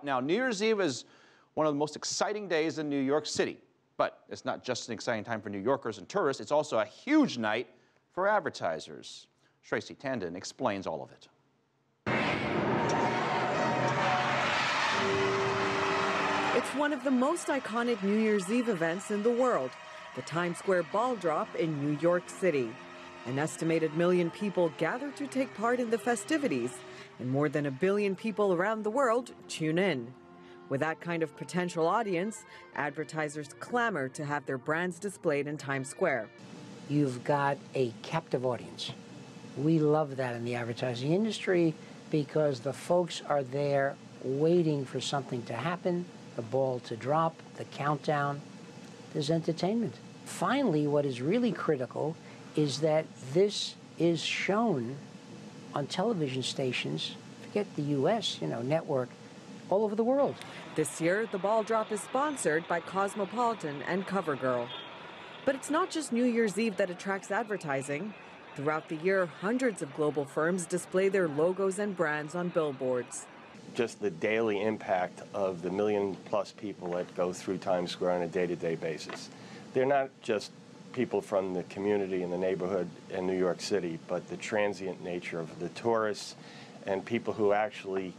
Now, New Year's Eve is one of the most exciting days in New York City. But it's not just an exciting time for New Yorkers and tourists, it's also a huge night for advertisers. Shraysi Tandon explains all of it. It's one of the most iconic New Year's Eve events in the world, the Times Square ball drop in New York City. An estimated 1 million people gather to take part in the festivities, and more than 1 billion people around the world tune in. With that kind of potential audience, advertisers clamor to have their brands displayed in Times Square. You've got a captive audience. We love that in the advertising industry because the folks are there waiting for something to happen, the ball to drop, the countdown. There's entertainment. Finally, what is really critical is that this is shown on television stations, forget the US, network, all over the world. This year, the ball drop is sponsored by Cosmopolitan and CoverGirl. But it's not just New Year's Eve that attracts advertising. Throughout the year, hundreds of global firms display their logos and brands on billboards. Just the daily impact of the 1 million+ people that go through Times Square on a day-to-day basis. They're not just people from the community and the neighborhood in New York City, but the transient nature of the tourists and people who actually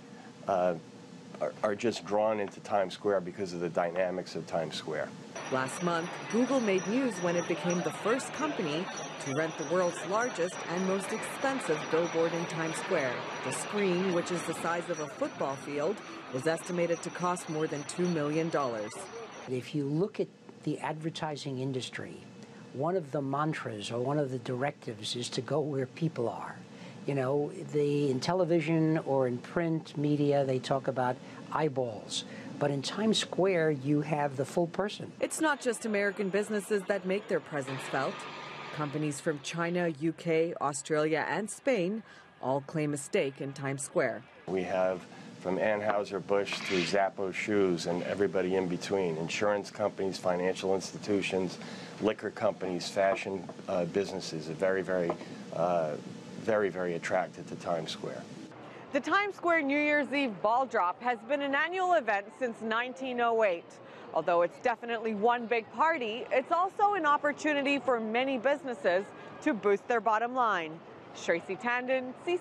are just drawn into Times Square because of the dynamics of Times Square. Last month, Google made news when it became the first company to rent the world's largest and most expensive billboard in Times Square. The screen, which is the size of a football field, is estimated to cost more than $2 million. If you look at the advertising industry, one of the mantras or one of the directives is to go where people are. In television or in print media, they talk about eyeballs. But in Times Square, you have the full person. It's not just American businesses that make their presence felt. Companies from China, UK, Australia, and Spain all claim a stake in Times Square. We have from Anheuser-Busch to Zappos Shoes and everybody in between, insurance companies, financial institutions, liquor companies, fashion businesses are very, very attracted to Times Square. The Times Square New Year's Eve ball drop has been an annual event since 1908. Although it's definitely one big party, it's also an opportunity for many businesses to boost their bottom line. Shraysi Tandon, CCTV.